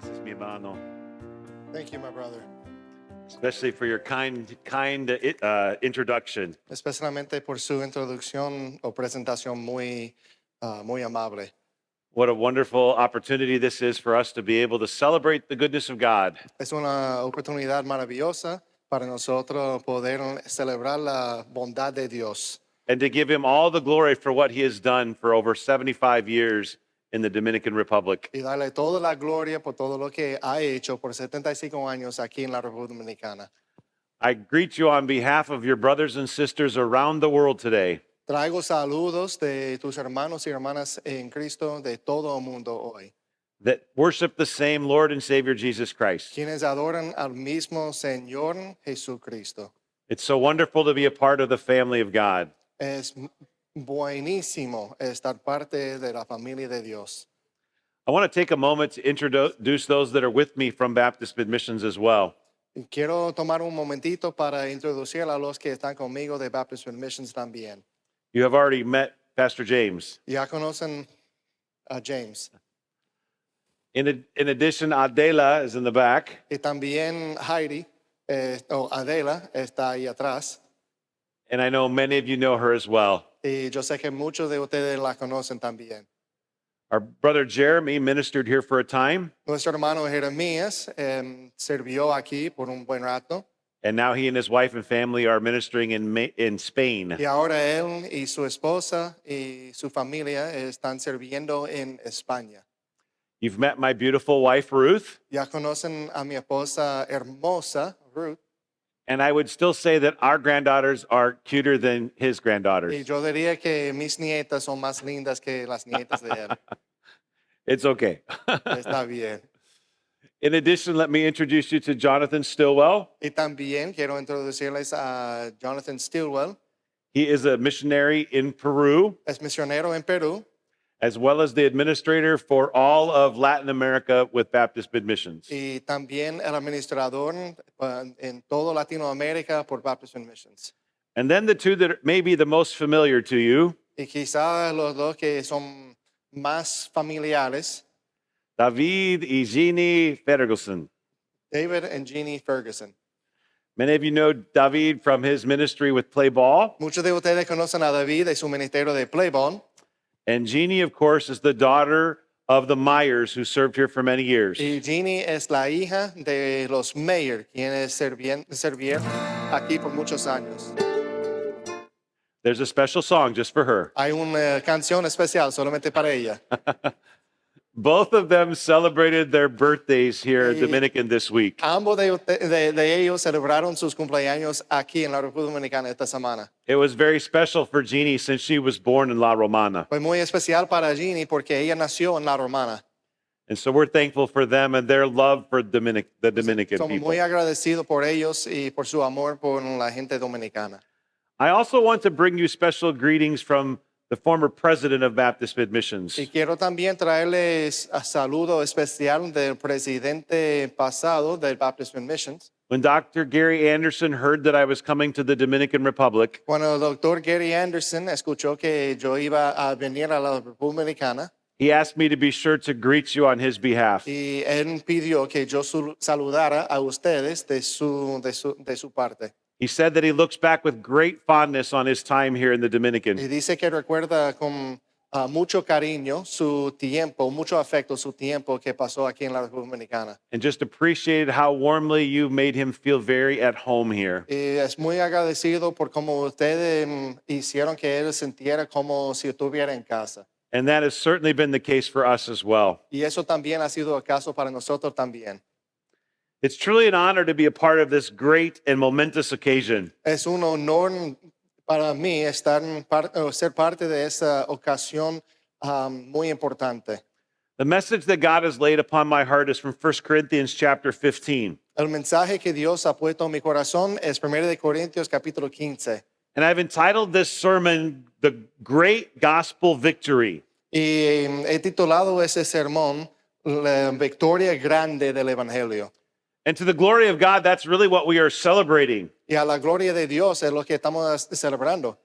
Gracias, mi hermano. Thank you, my brother. Especially for your kind introduction. Especialmente por su introducción o presentación muy amable. What a wonderful opportunity this is for us to be able to celebrate the goodness of God. Es una oportunidad maravillosa para nosotros poder celebrar la bondad de Dios And to give him all the glory for what he has done for over 75 years in the Dominican Republic. y darle toda la gloria por todo lo que ha hecho por 75 años aquí en la República Dominicana. I greet you on behalf of your brothers and sisters around the world today. Traigo saludos de tus hermanos y hermanas en Cristo de todo el mundo hoy, That worship the same Lord and Savior Jesus Christ. quienes adoran al mismo Señor Jesucristo. It's so wonderful to be a part of the family of God. Es buenísimo estar parte de la familia de Dios. I want to take a moment to introduce those that are with me from Baptist Missions as well. Y quiero tomar un momentito para introducir a los que están conmigo de Baptist Missions también. You have already met Pastor James. Ya conocen a James. In addition, Adela is in the back. Y también Heidi, o Adela, está ahí atrás. And I know many of you know her as well. Y yo sé que muchos de ustedes la conocen también. Our brother Jeremy ministered here for a time, Nuestro hermano Jeremías sirvió aquí por un buen rato. and now he and his wife and family are ministering in Spain. Y ahora él y su esposa y su familia están sirviendo en España. You've met my beautiful wife, Ruth, Ya conocen a mi esposa hermosa, Ruth. and I would still say that our granddaughters are cuter than his Y granddaughters. yo diría que mis nietas son más lindas que las nietas de él. It's okay. Está bien. In addition, let me introduce you to Jonathan Stillwell. Y también quiero introducirles a Jonathan Stilwell. He is a missionary in Peru, Es misionero en Perú as well as the administrator for all of Latin America with Baptist Missions. y también el administrador en todo Latinoamérica por Baptist Missions. And then the two that may be the most familiar to you, Y quizás los dos que son más familiares, David y Jeannie Ferguson. David and Jeannie Ferguson. Many of you know David from his ministry with Play Ball. Muchos de ustedes conocen a David y su ministerio de Playball. And Jeannie, of course, is the daughter of the Myers who served here for many years. Y Jeannie es la hija de los Mayer, quienes sirvieron aquí por muchos años. There's a special song just for her. Hay una canción especial solamente para ella. Both of them celebrated their birthdays here at Dominican this week. Ambos de ellos celebraron sus cumpleaños aquí en la República Dominicana esta semana. It was very special for Jeannie since she was born in La Romana. Fue muy especial para Jeannie porque ella nació en La Romana. And so we're thankful for them and their love for the Dominican Somos people. muy agradecidos por ellos y por su amor por la gente dominicana. I also want to bring you special greetings from the former president of Baptist Missions. Y quiero también traerles a saludo especial del presidente pasado del Baptist Missions. When Dr. Gary Anderson heard that I was coming to the Dominican Republic, Cuando el doctor Gary Anderson escuchó que yo iba a venir a la República Dominicana, he asked me to be sure to greet you on his behalf. y él pidió que yo saludara a ustedes de su parte. He said that he looks back with great fondness on his time here in the Y Dominican. dice que recuerda con mucho cariño su tiempo, mucho afecto su tiempo que pasó aquí en la República Dominicana. And just appreciated how warmly you made him feel very at home here. Y es muy agradecido por cómo ustedes hicieron que él sintiera como si estuviera en casa. And that has certainly been the case for us as well. Y eso también ha sido el caso para nosotros también. It's truly an honor to be a part of this great and momentous occasion. Es un honor para mí ser parte de esa ocasión muy importante. The message that God has laid upon my heart is from 1 Corinthians chapter 15. El mensaje que Dios ha puesto en mi corazón es 1 de Corintios capítulo 15. And I've entitled this sermon, The Great Gospel Victory. Y he titulado ese sermón La victoria grande del Evangelio. And to the glory of God, that's really what we are celebrating. Y a la gloria de Dios es lo que estamos celebrando.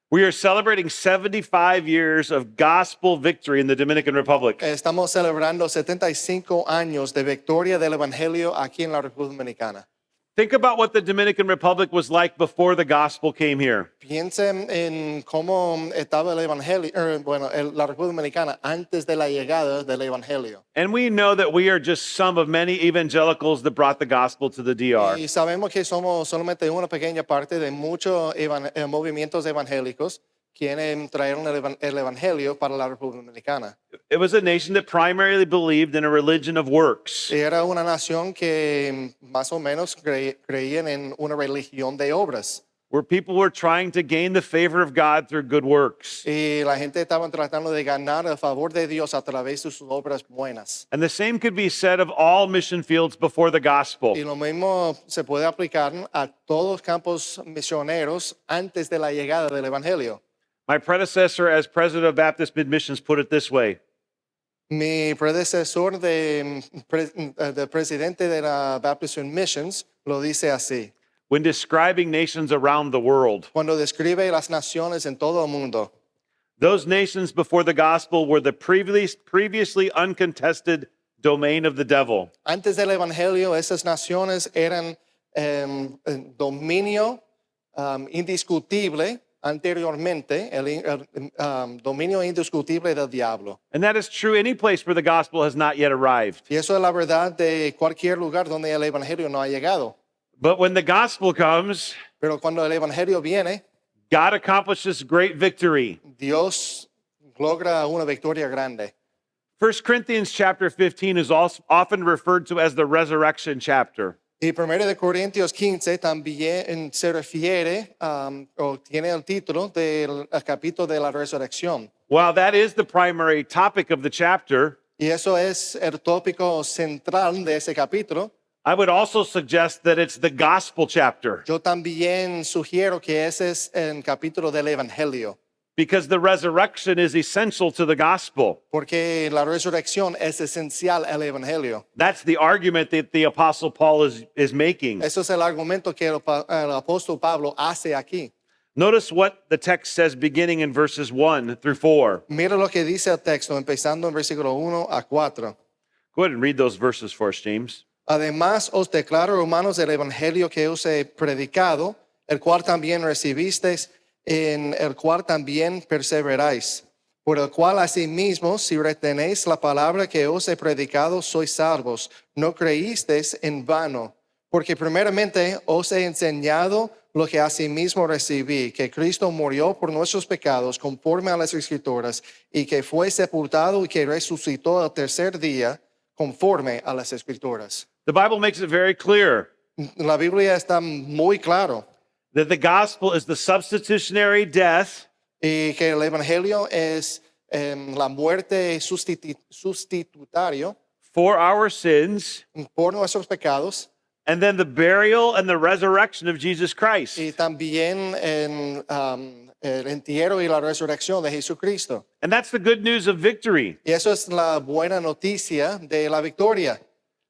We are celebrating 75 years of gospel victory in the Dominican Republic. Estamos celebrando 75 años de victoria del Evangelio aquí en la República Dominicana. Think about what the Dominican Republic was like before the gospel came here. Piensen en cómo estaba el Evangelio, la República Dominicana antes de la llegada del Evangelio. And we know that we are just some of many evangelicals that brought the gospel to the DR. Y sabemos que somos solamente una pequeña parte de muchos movimientos evangélicos quienes trajeron el Evangelio para la República Dominicana. It was a nation that primarily believed in a religion of works. Era una nación que más o menos creían en una religión de obras. Where people were trying to gain the favor of God through good works. Y la gente estaba tratando de ganar el favor de Dios a través de sus obras buenas. And the same could be said of all mission fields before the gospel. Y lo mismo se puede aplicar a todos los campos misioneros antes de la llegada del Evangelio. My predecessor as president of Baptist Mid-Missions put it this way. Mi predecesor de presidente de la Baptist Missions lo dice así. When describing nations around the world, Cuando describe las naciones en todo el mundo, those nations before the gospel were the previously uncontested domain of the devil. antes del Evangelio, esas naciones eran dominio indiscutible anteriormente, el dominio indiscutible del diablo. And that is true any place where the gospel has not yet arrived. Y eso es la verdad de cualquier lugar donde el Evangelio no ha llegado. But when the gospel comes, Pero cuando el Evangelio viene, God accomplishes great victory. Dios logra una victoria grande. 1 Corinthians chapter 15 is also often referred to as the resurrection chapter. Y 1 de Corintios 15 también se refiere o tiene el título del capítulo de la resurrección. While that is the primary topic of the chapter, Y eso es el tópico central de ese capítulo. I would also suggest that it's the gospel chapter Yo también sugiero que ese es el capítulo del Evangelio, because the resurrection is essential to the gospel. porque la resurrección es esencial al Evangelio. That's the argument that the apostle Paul is making. Eso es el argumento que el apóstol Pablo hace aquí. Notice what the text says beginning in verses 1 through 4. Mira lo que dice el texto, empezando en versículo 1 a 4. Go ahead and read those verses for us, James. Además os declaro, hermanos, el evangelio que os he predicado, el cual también recibisteis, en el cual también perseveráis, por el cual asimismo, si retenéis la palabra que os he predicado, sois salvos. No creísteis en vano, porque primeramente os he enseñado lo que asimismo recibí, que Cristo murió por nuestros pecados conforme a las Escrituras, y que fue sepultado y que resucitó el tercer día conforme a las Escrituras. The Bible makes it very clear La Biblia está muy claro that the gospel is the substitutionary death y que el Evangelio es la muerte sustitutario for our sins, por nuestros pecados and then the burial and the resurrection of Jesus Christ. y también en el entierro y la resurrección de Jesucristo. And that's the good news of victory. Y eso es la buena noticia de la victoria.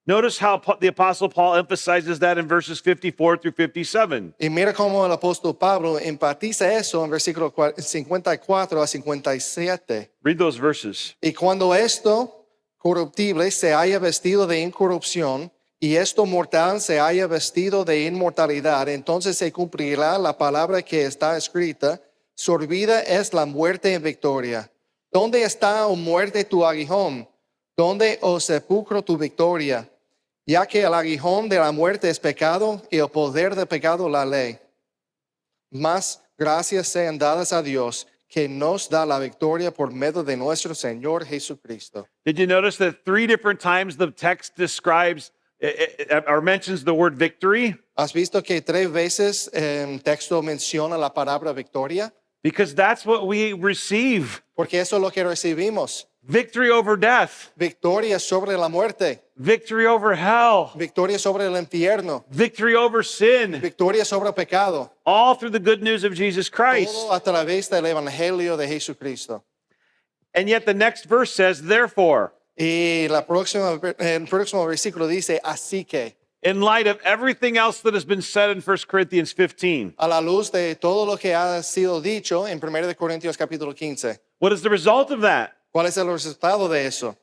Notice how the apostle Paul emphasizes that in verses 54 through 57. Y mira cómo el apóstol Pablo enfatiza eso en versículo 54 a 57. Read those verses. Y cuando esto corruptible se haya vestido de incorrupción y esto mortal se haya vestido de inmortalidad, entonces se cumplirá la palabra que está escrita: sorbida es la muerte en victoria. ¿Dónde está, oh muerte, tu aguijón? ¿Dónde, oh sepulcro, tu victoria? Ya que el aguijón de la muerte es pecado y el poder del pecado la ley. Mas gracias sean dadas a Dios, que nos da la victoria por medio de nuestro Señor Jesucristo. Did you notice that 3 different times the text describes or mentions the word victory? ¿Has visto que 3 veces el texto menciona la palabra victoria? Because that's what we receive. Porque eso es lo que recibimos. Victory over death, Victoria sobre la muerte, victory over hell, victoria sobre el infierno, victory over sin, victoria sobre el pecado. all through the good news of Jesus Christ. Todo a través del Evangelio de Jesucristo. And yet the next verse says, therefore. Y el próximo versículo dice, así que. in light of everything else that has been said in 1 Corinthians 15. A la luz de todo lo que ha sido dicho en 1 de Corintios capítulo 15. What is the result of that? ¿Cuál es el resultado de eso?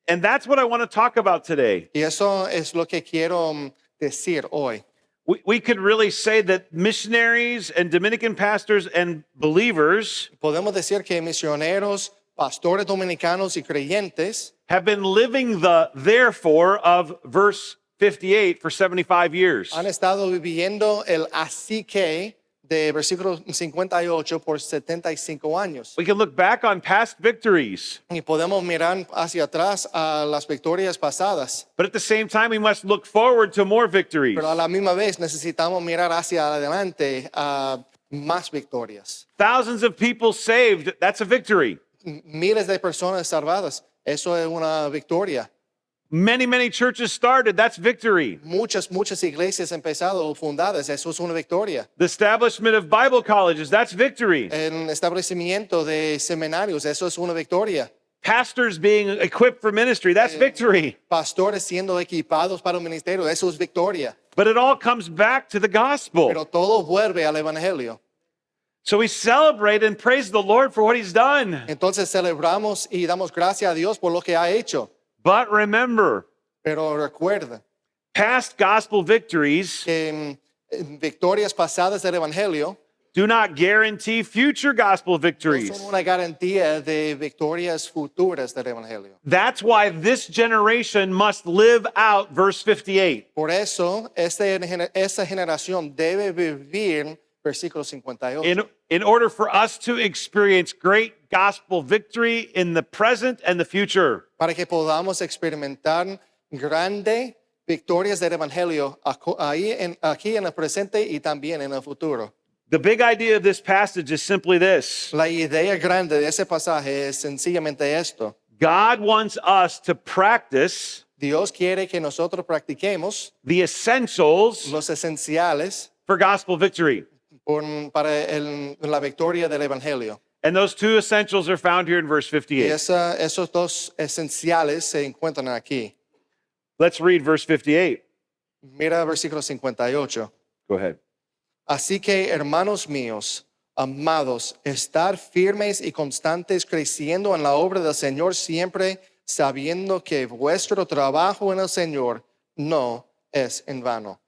And that's what I want to talk about today. Y eso es lo que quiero decir hoy. We could really say that missionaries and Dominican pastors and believers Podemos decir que misioneros, pastores dominicanos y creyentes have been living the therefore of verse 58 for 75 years. han estado viviendo el así que de versículo 58 por 75 años. We can look back on past victories, Y podemos mirar hacia atrás a las victorias pasadas, but at the same time, we must look forward to more victories. pero a la misma vez necesitamos mirar hacia adelante a más victorias. Thousands of people saved, that's a victory. Miles de personas salvadas, eso es una victoria. Many, many churches started, that's victory. Muchas iglesias empezado o fundadas, eso es una victoria. The establishment of Bible colleges, that's victory. El establecimiento de seminarios, eso es una victoria. Pastors being equipped for ministry, that's victory. Pastores siendo equipados para el ministerio, eso es victoria. But it all comes back to the gospel. Pero todo vuelve al evangelio. So we celebrate and praise the Lord for what he's done. Entonces celebramos y damos gracias a Dios por lo que ha hecho. But remember, Pero recuerda past gospel victories que victorias pasadas del evangelio do not guarantee future gospel no victories. son una garantía de victorias futuras del evangelio. That's why this generation must live out verse 58. Por eso esta generación debe vivir versículo 58. In order for us to experience great gospel victory in the present and the future. Para que podamos experimentar grandes victorias del evangelio aquí en el presente y también en el futuro. The big idea of this passage is simply this. La idea grande de ese pasaje es sencillamente esto. God wants us to practice Dios quiere que nosotros practiquemos the essentials los esenciales for gospel victory. para la victoria del evangelio. And those two essentials are found here in verse Y 58. esos dos esenciales se encuentran aquí. Let's read verse 58. Mira versículo 58. Go ahead. Así que, hermanos míos, amados, estar firmes y constantes creciendo en la obra del Señor siempre, sabiendo que vuestro trabajo en el Señor no es en vano.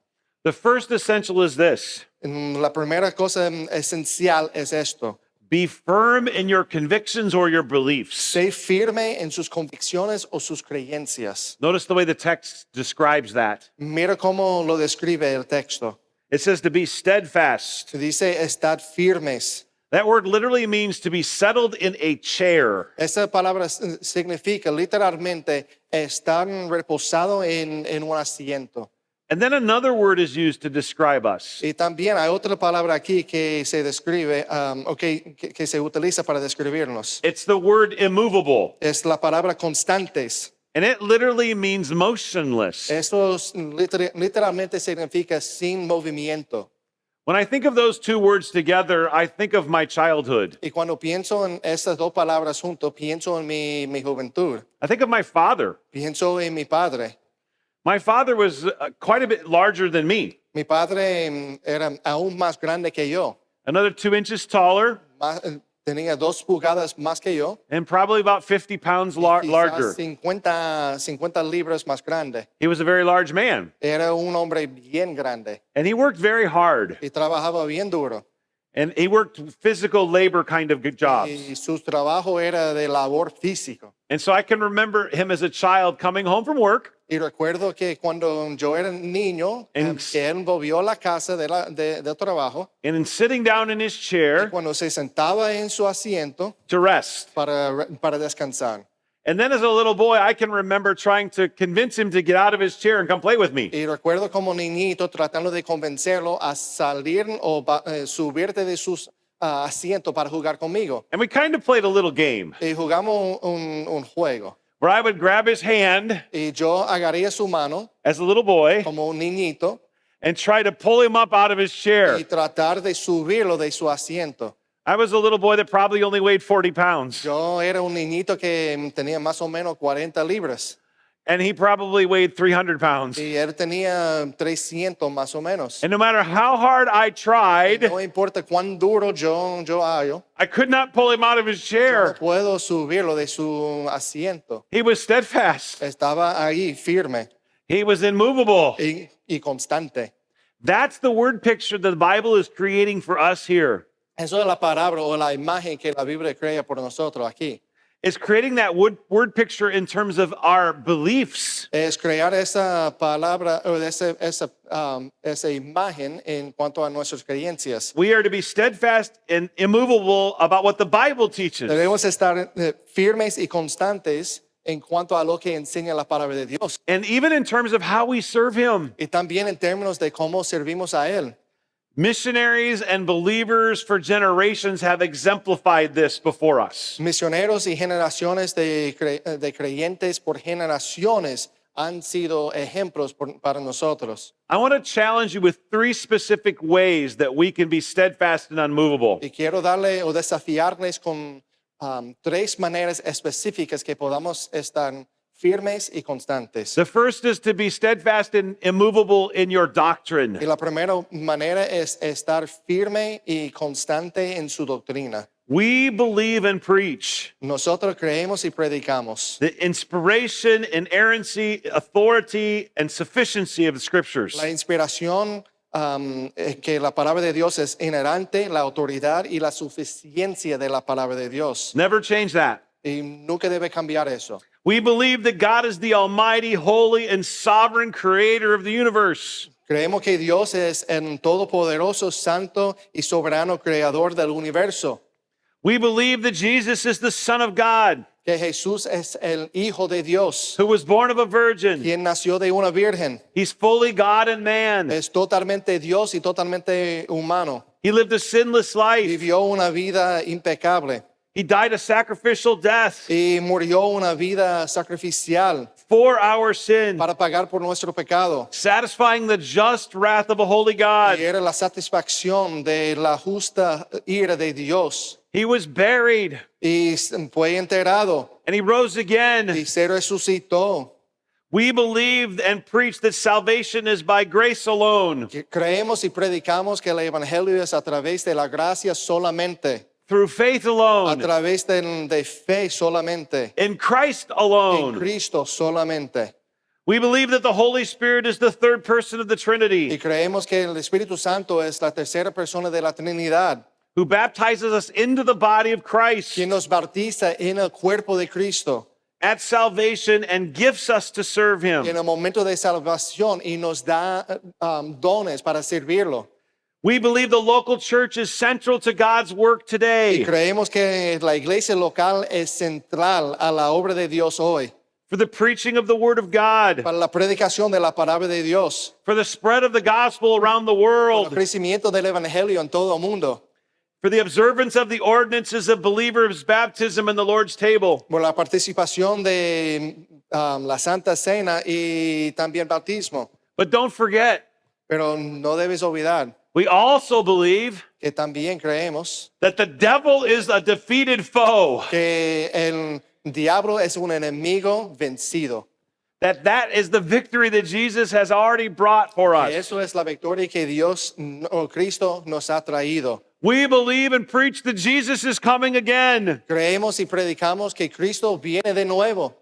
The first essential is this. La primera cosa esencial es esto. Be firm in your convictions or your beliefs. Sé firme en sus convicciones o sus creencias. Notice the way the text describes that. Mira cómo lo describe el texto. It says to be steadfast. Se dice estar firmes. That word literally means to be settled in a chair. Esa palabra significa literalmente estar reposado en un asiento. And then another word is used to describe us. Y también hay otra palabra aquí que se describe, o que se utiliza para describirnos. It's the word immovable. Es la palabra constantes. And it literally means motionless. Eso literalmente significa sin movimiento. When I think of those two words together, I think of my childhood. Y cuando pienso en estas dos palabras juntos, pienso en mi juventud. I think of my father. Pienso en mi padre. My father was quite a bit larger than me, Mi padre era aún más grande que yo. another 2 inches taller, Tenía 2 pulgadas más que yo. and probably about 50 pounds Quizás larger. 50 libras más grande. He was a very large man, Era un hombre bien grande and he worked very hard, y trabajaba bien duro. and he worked physical labor kind of good jobs. Y su trabajo era de labor físico. And so I can remember him as a child coming home from work, Y recuerdo que cuando yo era niño, En- que él volvió a la casa del trabajo, and in sitting down in his chair cuando se sentaba en su asiento to rest. para descansar. And then as a little boy, I can remember trying to convince him to get out of his chair and come play with me. Y recuerdo como niñito tratando de convencerlo a salir o subirte de sus asientos para jugar conmigo. And we kind of played a little game Y jugamos un juego. where I would grab his hand Y yo agarré su mano as a little boy como un niñito and try to pull him up out of his chair. y tratar de subirlo de su asiento. I was a little boy that probably only weighed 40 pounds. Yo era un niñito que tenía más o menos 40 libras. And he probably weighed 300 pounds. y él tenía 300 más o menos. And no matter how hard I tried, No importa cuán duro yo hallo, I could not pull him out of his yo no chair. puedo subirlo de su asiento. He was steadfast. Estaba ahí firme He was immovable. y constante. That's the word picture the Bible is creating for us here. Eso es la palabra o la imagen que la Biblia crea por nosotros aquí. It's creating that word picture in terms of our beliefs. Es crear esa palabra o esa imagen en cuanto a nuestras creencias. We are to be steadfast and immovable about what the Bible teaches. Debemos estar firmes y constantes en cuanto a lo que enseña la palabra de Dios. And even in terms of how we serve Him. Y también en términos de cómo servimos a Él. Missionaries and believers for generations have exemplified this before us. Misioneros y generaciones de creyentes por generaciones han sido ejemplos para nosotros. I want to challenge you with 3 specific ways that we can be steadfast and unmovable. Y quiero darle o desafiarles con 3 maneras específicas que podamos estar firmes y constantes. The first is to be steadfast and immovable in your doctrine. Y la primera manera es estar firme y constante en su doctrina. We believe and preach Nosotros creemos y predicamos the inspiration, inerrancy, authority, and sufficiency of the scriptures. la inspiración, que la palabra de Dios es inherente, la autoridad y la suficiencia de la palabra de Dios. Never change that. Y nunca debe cambiar eso. We believe that God is the almighty, holy, and sovereign creator of the universe. Creemos que Dios es el todopoderoso, santo y soberano creador del universo. We believe that Jesus is the Son of God, Que Jesús es el Hijo de Dios, who was born of a virgin. quien nació de una virgen. He's fully God and man. Es totalmente Dios y totalmente humano. He lived a sinless life. Vivió una vida impecable He died a sacrificial death y murió una vida sacrificial for our sin, para pagar por nuestro pecado. satisfying the just wrath of a holy God. Y era la satisfacción de la justa ira de Dios. He was buried Y fue enterrado and he rose again. y se resucitó. We believe and preach that salvation is by grace alone, Creemos y predicamos que el evangelio es a través de la gracia solamente, through faith a alone, través de fe solamente, in Christ en alone. Cristo solamente. We believe that the Holy Spirit is the third person of the Y Trinity, creemos que el Espíritu Santo es la tercera persona de la Trinidad, who baptizes us into the body of Christ quien nos bautiza en el cuerpo de Cristo at salvation and gifts us to serve en Him. el momento de salvación y nos da dones para servirlo. We believe the local church is central to God's work Y today creemos que la iglesia local es central a la obra de Dios hoy, for the preaching of the Word of God, para la predicación de la palabra de Dios, for the spread of the gospel around the el world, crecimiento del evangelio en todo el mundo, for the observance of the ordinances of believers' baptism and the Lord's table. por la participación de la Santa Cena y también bautismo. But don't forget, Pero no debes olvidar we also believe que también creemos that the devil is a defeated foe, que el diablo es un enemigo vencido. that is the victory that Jesus has already brought for Y us. eso es la victoria que Dios o Cristo nos ha traído. We believe and preach that Jesus is coming again, Creemos y predicamos que Cristo viene de nuevo,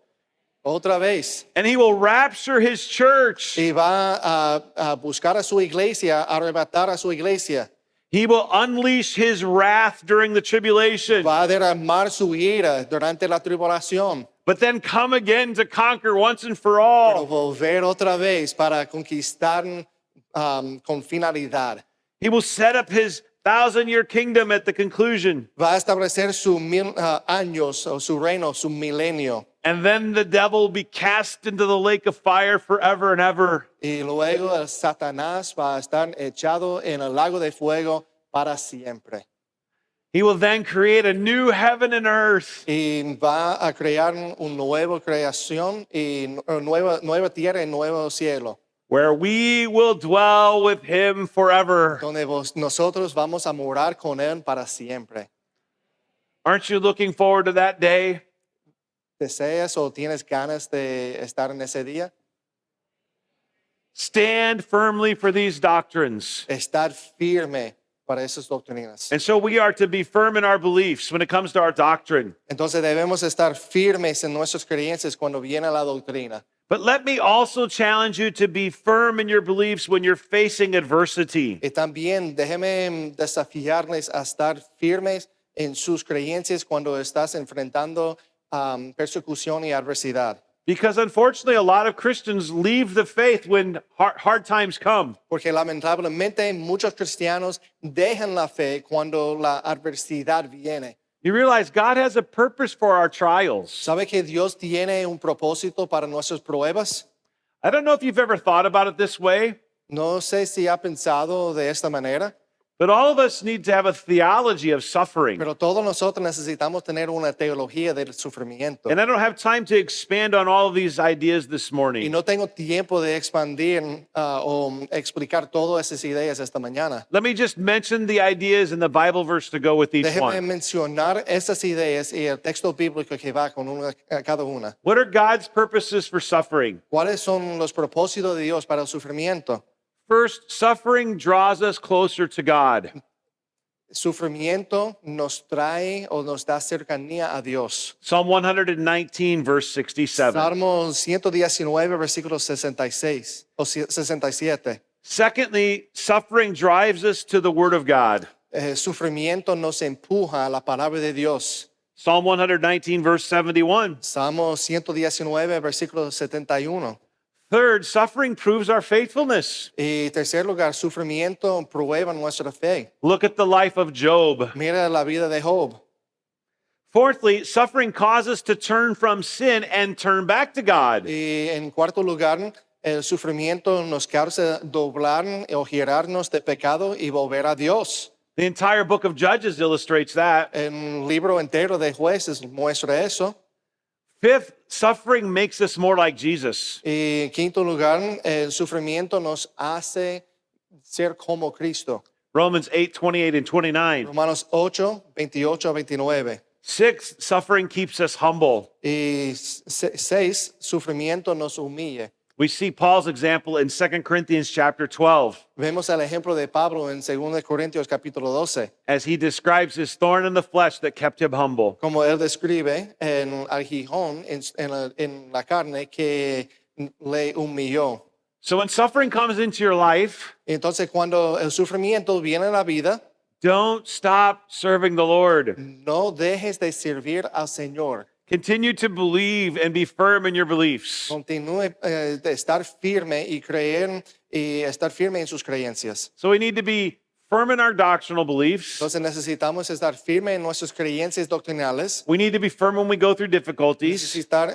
otra vez, and he will rapture his church. y va a buscar a su iglesia, a arrebatar a su iglesia. He will unleash his wrath during the tribulation, Va a derramar su ira durante la tribulación, but then come again to conquer once and for pero all. volver otra vez para conquistar con finalidad. He will set up his 1,000-year kingdom at the conclusion, Va a establecer sus 1000 años, o su reino, su milenio. and then the devil will be cast into the lake of fire forever and ever. Y luego el Satanás va a estar echado en el lago de fuego para siempre. He will then create a new heaven and earth, Y va a crear una nueva creación y nueva tierra y nuevo cielo, where we will dwell with him forever. donde nosotros vamos a morar con él para siempre. Aren't you looking forward to that day? deseas o tienes ganas de estar en ese día? Stand firmly for these doctrines. Estar firme para esas doctrinas. And so we are to be firm in our beliefs when it comes to our doctrine. Entonces debemos estar firmes en nuestras creencias cuando viene la doctrina. But let me also challenge you to be firm in your beliefs when you're facing adversity. Y también déjeme desafiarles a estar firmes en sus creencias cuando estás enfrentando persecución y adversidad. Because unfortunately, a lot of Christians leave the faith when hard times come. Porque lamentablemente muchos cristianos dejan la fe cuando la adversidad viene. You realize God has a purpose for our trials. ¿Sabe que Dios tiene un propósito para nuestras pruebas? I don't know if you've ever thought about it this way, No sé si ha pensado de esta manera, but all of us need to have a theology of suffering. pero todos nosotros necesitamos tener una teología del sufrimiento. And I don't have time to expand on all of these ideas this Y morning. no tengo tiempo de expandir o explicar todas esas ideas esta mañana. Let me just mention the ideas and the Bible verse to go with each Déjeme one. mencionar esas ideas y el texto bíblico que va con cada una. What are God's purposes for suffering? ¿Cuáles son los propósitos de Dios para el sufrimiento? First, suffering draws us closer to God. Sufrimiento nos trae o nos da cercanía a Dios. Psalm 119, verse 67. Salmo 119, versículo 66 o 67. Secondly, suffering drives us to the Word of God. Sufrimiento nos empuja a la palabra de Dios. Psalm 119, verse 71. Salmo 119, versículo 71. Third, suffering proves our faithfulness. Y tercer lugar, sufrimiento prueba nuestra fe. Look at the life of Job. Mira la vida de Job. Fourthly, suffering causes us to turn from sin and turn back to God. Y en cuarto lugar, el sufrimiento nos causa doblar o girarnos de pecado y volver a Dios. The entire book of Judges illustrates that. El libro entero de Jueces muestra eso. Fifth, suffering makes us more like Jesus. Y en quinto lugar, el sufrimiento nos hace ser como Cristo. Romans 8, 28 and 29. Romanos 8, 28 a 29. Sixth, suffering keeps us humble. Y 6, sufrimiento nos humilla. We see Paul's example in 2 Corinthians chapter 12 Vemos el ejemplo de Pablo en 2 Corintios capítulo 12, as he describes his thorn in the flesh that kept him humble. como él describe en aguijón en la carne que le humilló. So when suffering comes into your life, Entonces cuando el sufrimiento viene a la vida, don't stop serving the Lord. no dejes de servir al Señor. Continue to believe and be firm in your beliefs. Continúe de estar firme y creer y estar firme en sus creencias. So we need to be firm in our doctrinal beliefs. Entonces necesitamos estar firme en nuestras creencias doctrinales. We need to be firm when we go through difficulties. Necesitar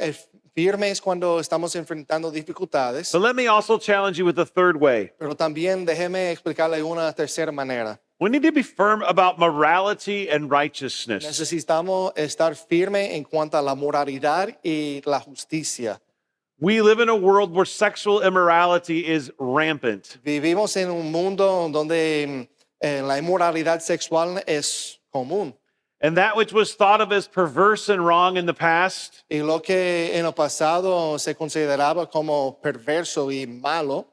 firmes cuando estamos enfrentando dificultades. But let me also challenge you with a third way. Pero también déjeme explicarle una tercera manera. We need to be firm about morality and righteousness. Necesitamos estar firme en cuanto a la moralidad y la justicia. We live in a world where sexual immorality is rampant. Vivimos en un mundo donde la inmoralidad sexual es común. And that which was thought of as perverse and wrong in the past Y lo que en el pasado se consideraba como perverso y malo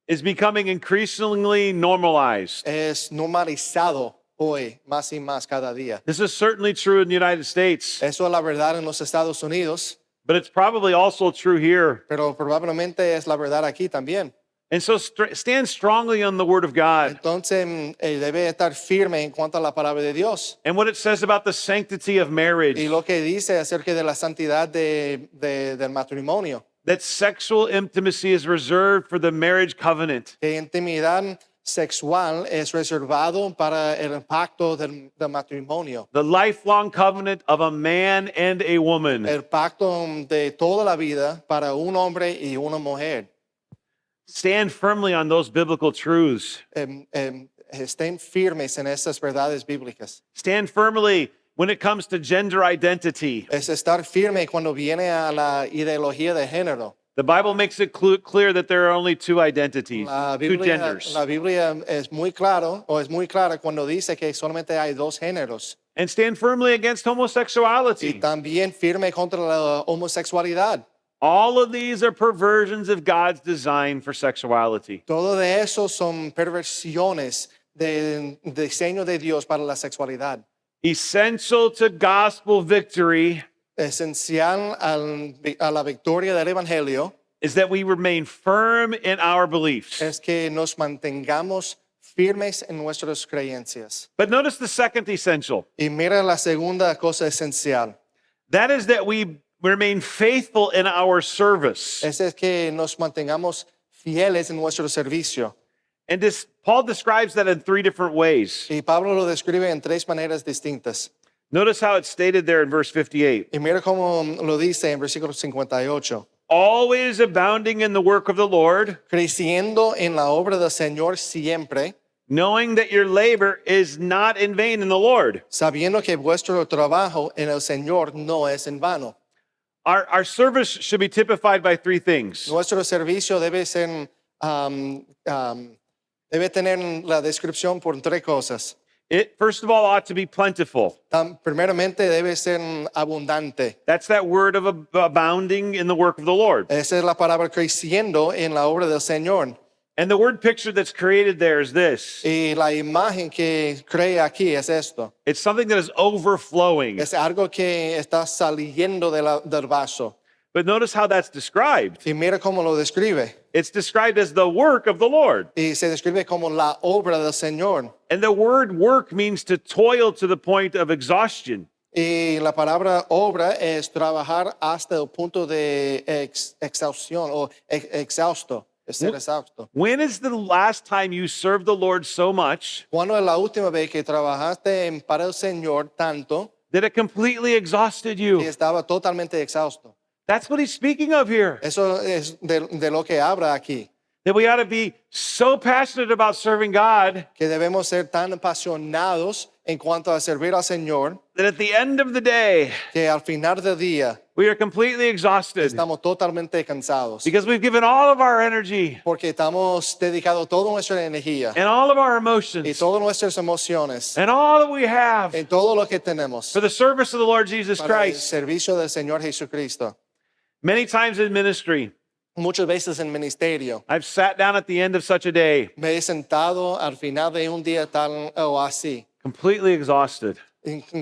is becoming increasingly normalized. es normalizado hoy más y más cada día. This is certainly true in the United States, Eso es la verdad en los Estados Unidos, but it's probably also true here. pero probablemente es la verdad aquí también. And so stand strongly on the Word of God Entonces debe estar firme en cuanto a la palabra de Dios and what it says about the sanctity of marriage, y lo que dice acerca de la santidad del matrimonio. that sexual intimacy is reserved for the marriage covenant. Que intimidad sexual es reservado para el pacto del matrimonio. The lifelong covenant of a man and a woman. El pacto de toda la vida para un hombre y una mujer. Stand firmly on those biblical truths. Estén firmes en estas verdades bíblicas. Stand firmly when it comes to gender identity, Es estar firme cuando viene a la ideología de género. The Bible makes it clear that there are only two identities, two La genders. Biblia es muy claro o es muy clara cuando dice que solamente hay dos géneros And stand firmly against y homosexuality. también firme contra la homosexualidad. All of these are perversions of God's design for sexuality. Todo de eso son perversiones del diseño de Dios para la sexualidad. Essential to gospel victory Esencial a la victoria del Evangelio is that we remain firm in our beliefs. es que nos mantengamos firmes en nuestras creencias. But notice the second essential. Y mira la segunda cosa esencial. That is that we remain faithful in our service. Es que nos mantengamos fieles en nuestro servicio. And Paul describes that in three different ways. Y Pablo lo describe en tres maneras distintas. Notice how it's stated there in verse 58. Y mira cómo lo dice en versículo 58. Always abounding in the work of the Lord, Creciendo en la obra del Señor siempre, knowing that your labor is not in vain in the Lord. sabiendo que vuestro trabajo en el Señor no es en vano. Our service should be typified by three things. Nuestro servicio debe ser, debe tener la descripción por tres cosas. It, first of all, ought to be plentiful. Primeramente debe ser abundante. That's that word of abounding in the work of the Lord. Esa es la palabra creciendo en la obra del Señor. And the word picture that's created there is this. Y la imagen que crea aquí es esto. It's something that is overflowing. Es algo que está saliendo del vaso. But notice how that's described. Y mira cómo lo describe. It's described as the work of the Lord. Y se describe como la obra del Señor. And the word work means to toil to the point of exhaustion. Y la palabra obra es trabajar hasta el punto de exhaustión o exhausto. Es ser exhausto. When is the last time you served the Lord so much ¿Cuándo es la última vez que trabajaste para el Señor tanto that it completely exhausted y you? estaba totalmente exhausto? That's what he's speaking of here. Eso es de lo que habla aquí. That we ought to be so passionate about serving God Que debemos ser tan apasionados en cuanto a servir al Señor that at the end of the day, que al final del día we are completely exhausted estamos totalmente cansados. because we've given all of our energy Porque estamos dedicados toda nuestra energía and all of our y emotions todas nuestras emociones and all that we have en todo lo que tenemos for the service of the Lord Jesus para el Christ. servicio del Señor Jesucristo. Many times in ministry, Muchas veces en ministerio I've sat down at the end of such a day, me he sentado al final de un día tal o así, completely exhausted.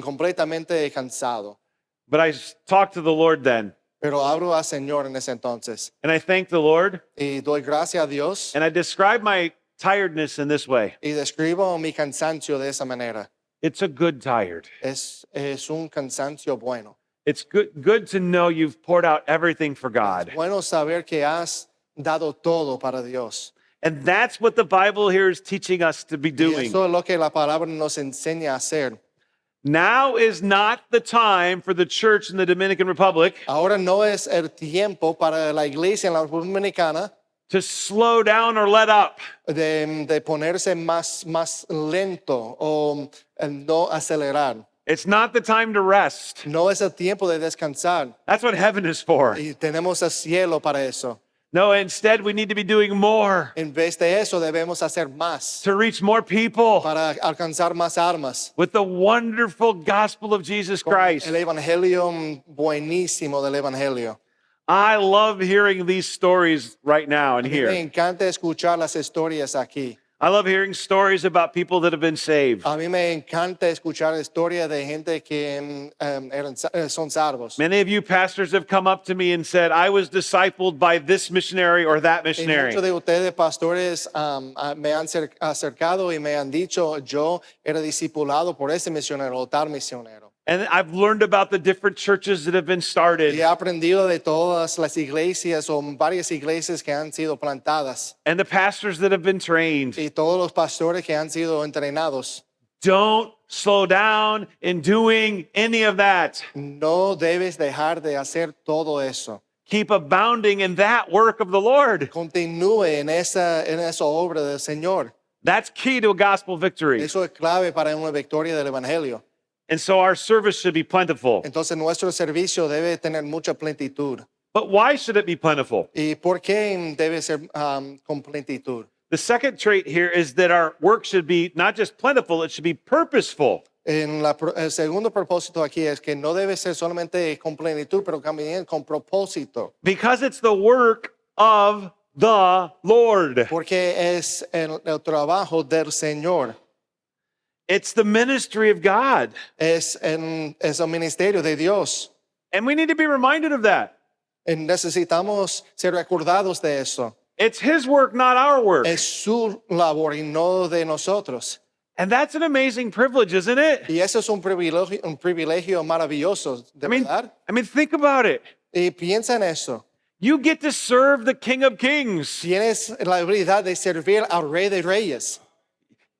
completamente cansado. But I talk to the Lord then, Pero hablo al Señor en ese entonces and I thank the Lord, y doy gracias a Dios and I describe my tiredness in this way. y describo mi cansancio de esa manera. It's a good tired. Es un cansancio bueno. It's good to know you've poured out everything for God. Bueno saber que has dado todo para Dios. And that's what the Bible here is teaching us to be Y doing. eso es lo que la palabra nos enseña a hacer. Now is not the time for the church in the Dominican Republic Ahora no es el tiempo para la iglesia en la República Dominicana to slow down or let up. de ponerse más lento o no acelerar. It's not the time to rest. No es el tiempo de descansar That's what heaven is for. y tenemos el cielo para eso. No, instead, we need to be doing more En vez de eso debemos hacer más to reach more people para alcanzar más almas. with the wonderful gospel of Jesus Christ. El evangelio buenísimo del evangelio. I love hearing these stories right now and Me here. encanta escuchar las historias aquí. I love hearing stories about people that have been saved. A mí me encanta escuchar historias de gente que son salvos. Many of you pastors have come up to me and said, I was discipled by this missionary or that Y missionary. muchos de ustedes, pastores, me han acercado y me han dicho, yo era discipulado por ese misionero o tal misionero. And I've learned about the different churches that have been Y started he aprendido de todas las iglesias o varias iglesias que han sido plantadas and the pastors that have been trained. y todos los pastores que han sido entrenados. Don't slow down in doing any of that. No debes dejar de hacer todo eso. Keep abounding in that work of the Lord. Continúe en esa obra del Señor. That's key to a gospel victory. Eso es clave para una victoria del Evangelio. And so our service should be plentiful. Entonces nuestro servicio debe tener mucha plenitud. But why should it be plentiful? ¿Y por qué debe ser con plenitud? The second trait here is that our work should be not just plentiful, it should be purposeful. El segundo propósito aquí es que no debe ser solamente con plenitud, pero también con propósito, Because it's the work of the Lord. porque es el trabajo del Señor, It's the ministry of God. es el ministerio de Dios. And we need to be reminded of that. Necesitamos ser recordados de eso. It's His work, not our work. Es su labor y no de nosotros. And that's an amazing privilege, isn't it? Y eso es un privilegio maravilloso, de verdad. I mean, think about it. Y piensa en eso. You get to serve the King of Kings. Tienes la habilidad de servir al Rey de Reyes.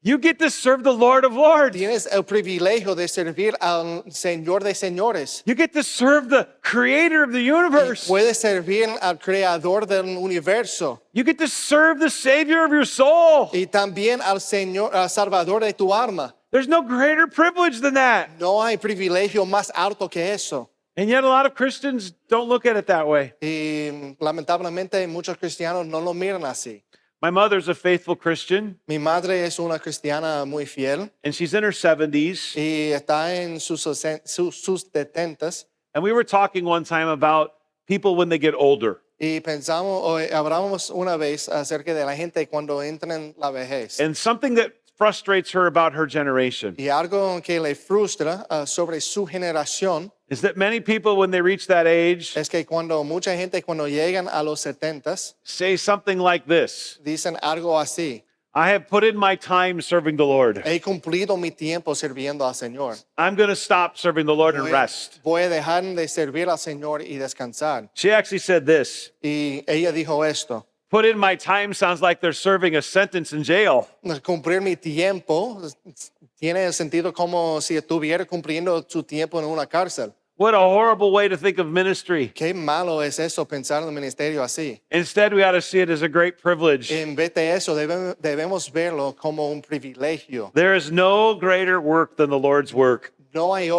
You get to serve the Lord of Lords. Tienes el privilegio de servir al Señor de Señores. You get to serve the creator of the universe. Puedes servir al Creador del universo You get to serve the Savior of your soul. y también al Señor, al Salvador de tu alma. There's no greater privilege than that. No hay privilegio más alto que eso. And yet a lot of Christians don't look at it that way. Y lamentablemente muchos cristianos no lo miran así. My mother's a faithful Christian, Mi madre es una cristiana muy fiel and she's in her 70s. y está en sus 70s. And we were talking one time about people when they get older. Y pensamos, o hablamos una vez acerca de la gente cuando entra en la vejez. And something that frustrates her about her generation Y algo que le frustra sobre su generación is that many people, when they reach that age, es que cuando mucha gente cuando llegan a los 70s say something like this: dicen algo así: I have put in my time serving the Lord. he cumplido mi tiempo sirviendo al Señor. I'm going to stop serving the Lord and rest. Voy a dejar de servir al Señor y descansar. She actually said this: Y ella dijo esto: put in my time sounds like they're serving a sentence in jail. cumplir mi tiempo tiene el sentido como si estuviera cumpliendo su tiempo en una cárcel. What a horrible way to think of ministry. Qué malo es eso, pensar en el ministerio así. Instead, we ought to see it as a great privilege. En vez de eso, debemos verlo como un privilegio. There is no greater work than the Lord's work. No hay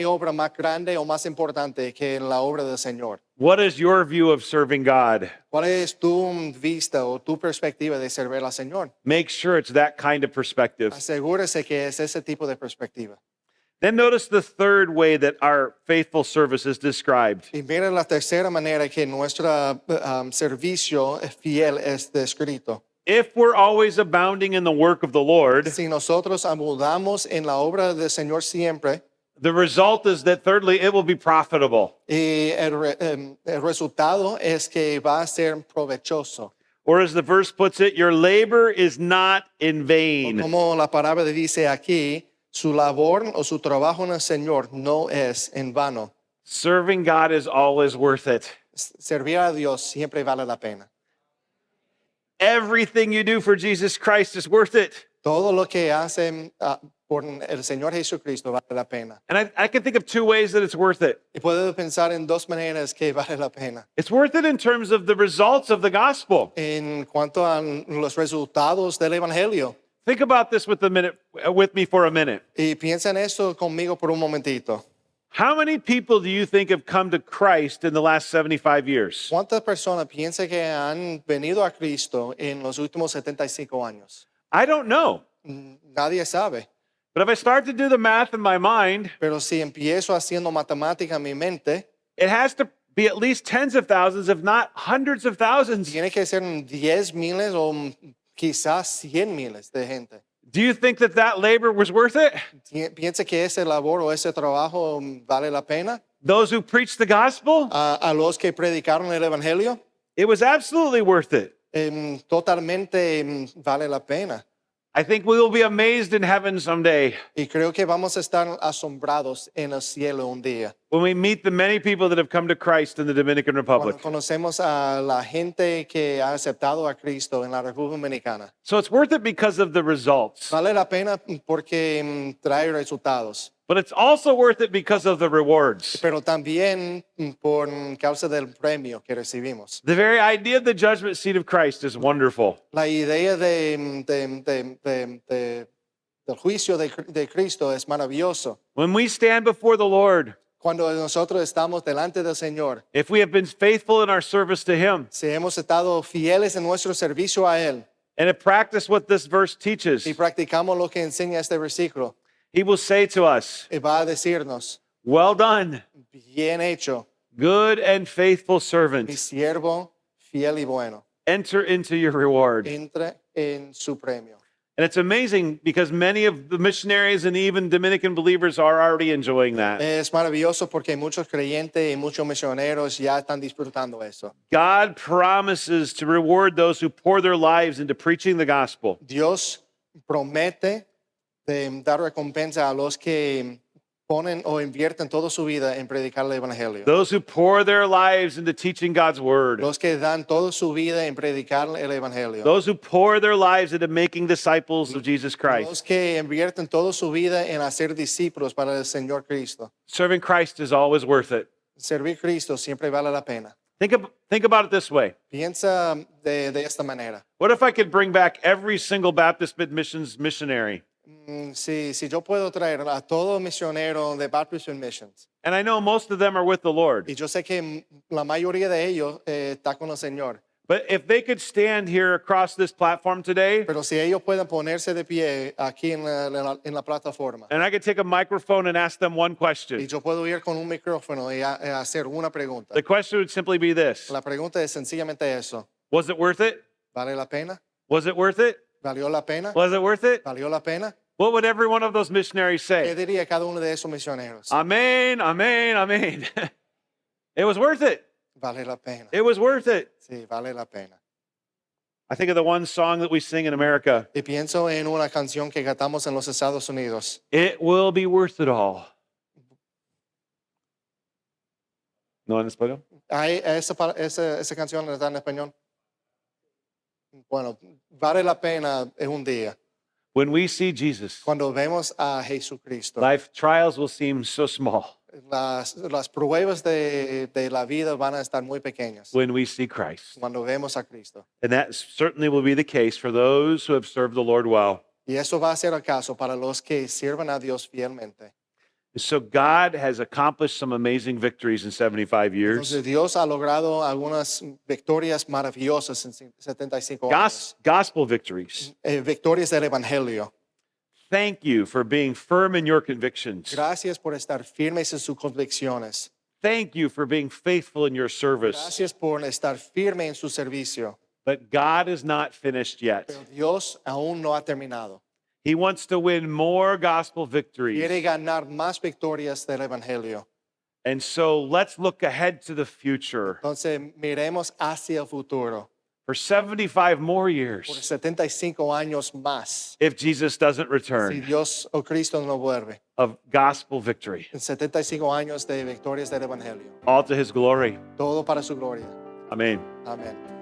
obra más grande o más importante que la obra del Señor. What is your view of serving God? ¿Cuál es tu vista o tu perspectiva de servir al Señor? Make sure it's that kind of perspective. Asegúrese que es ese tipo de perspectiva. Then notice the third way that our faithful service is described. Y mira la tercera manera que nuestro servicio fiel es descrito. If we're always abounding in the work of the Lord, Si nosotros abundamos en la obra del Señor siempre, the result is that thirdly, it will be profitable. y el resultado es que va a ser provechoso. Or as the verse puts it, your labor is not in vain. Como la palabra dice aquí, su labor o su trabajo en el Señor no es en vano. Serving God is always worth it. Servir a Dios siempre vale la pena. Everything you do for Jesus Christ is worth it. Todo lo que hacen por el Señor Jesucristo vale la pena. And I can think of two ways that it's worth it. Y puedo pensar en dos maneras que vale la pena. It's worth it in terms of the results of the gospel. En cuanto a los resultados del Evangelio. Think about this with me for a minute. Y piensa en eso conmigo por un momentito. How many people do you think have come to Christ in the last 75 years? ¿Cuántas personas piensa que han venido a Cristo en los últimos 75 años? I don't know. Nadie sabe. But if I start to do the math in my mind, Pero si empiezo haciendo matemática en mi mente, it has to be at least tens of thousands, if not hundreds of thousands. tiene que ser 10 miles o quizás 100 miles de gente. Do you think that labor was worth it? ¿Piensa que ese labor o ese trabajo vale la pena? Those who preached the gospel? A los que predicaron el Evangelio, It was absolutely worth it. totalmente vale la pena. I think we will be amazed in heaven someday Y creo que vamos a estar asombrados en el cielo un día. when we meet the many people that have come to Christ in the Dominican Cuando Republic. conocemos a la gente que ha aceptado a Cristo en la República Dominicana. So it's worth it because of the results, Vale la pena porque trae resultados, but it's also worth it because of the rewards. pero también por causa del premio que recibimos. The very idea of the judgment seat of Christ is wonderful. La idea del juicio de Cristo es maravilloso. When we stand before the Lord, Cuando nosotros estamos delante del Señor, if we have been faithful in our service to Him, si hemos estado fieles en nuestro servicio a Él and have practiced what this verse teaches, y practicamos lo que enseña este versículo, He will say to us, y va a decirnos, well done, bien hecho, good and faithful mi servant. siervo fiel y bueno, Enter into your reward. entre en su premio. And it's amazing because many of the missionaries and even Dominican believers are already enjoying that. Es maravilloso porque muchos creyentes y muchos misioneros ya están disfrutando eso. God promises to reward those who pour their lives into preaching the gospel. Dios promete de dar recompensa a los que ponen o invierten toda su vida en predicar el evangelio. Those who pour their lives into teaching God's word. Los que dan toda su vida en predicar el evangelio. Those who pour their lives into making disciples of Jesus Christ. Los que invierten toda su vida en hacer discípulos para el Señor Cristo. Serving Christ is always worth it. Servir a Cristo siempre vale la pena. Think about it this way. Piensa de esta manera. What if I could bring back every single Baptist Mid-Missions missionary? Si yo puedo traer a todo misionero de Baptist Missions, And I know most of them are with the Lord. y yo sé que la mayoría de ellos está con el Señor, But if they could stand here across this platform today, pero si ellos pueden ponerse de pie aquí en la plataforma, and I could take a microphone and ask them one y question, yo puedo ir con un micrófono y hacer una pregunta. the question would simply be this: La pregunta es sencillamente eso. was it worth it? ¿Vale la pena? Was it worth it? ¿Valió la pena? Was it worth it? ¿Valió la pena? What would every one of those missionaries ¿Qué say? diría cada uno de esos misioneros? Amen, amen, amen. It was worth it. Vale la pena. It was worth it. Sí, vale la pena. I think of the one song that we sing in America. Y pienso en una canción que cantamos en los Estados Unidos. It will be worth it all. ¿No en español? Esa canción está en español. Bueno, vale la pena en un día. When we see Jesus, Cuando vemos a Jesucristo, life trials will seem so small. las pruebas de la vida van a estar muy pequeñas When we see Christ. cuando vemos a Cristo. And that certainly will be the case for those who have served the Lord well. Y eso va a ser el caso para los que sirven a Dios fielmente. So God has accomplished some amazing victories in 75 years. Entonces Dios ha logrado algunas victorias maravillosas en 75 años. Gospel victories. Victorias del Evangelio. Thank you for being firm in your convictions. Gracias por estar firmes en sus convicciones. Thank you for being faithful in your service. Gracias por estar firme en su servicio. But God is not finished yet. Pero Dios aún no ha terminado. He wants to win more gospel Quiere victories. ganar más victorias del Evangelio. And so let's look ahead to the future Entonces miremos hacia el futuro. for 75 more Por years 75 años más. if Jesus doesn't Si return Dios o Cristo no vuelve. of gospel victory. En 75 años de victorias del Evangelio. All to his glory. Todo para su gloria. Amen. Amén.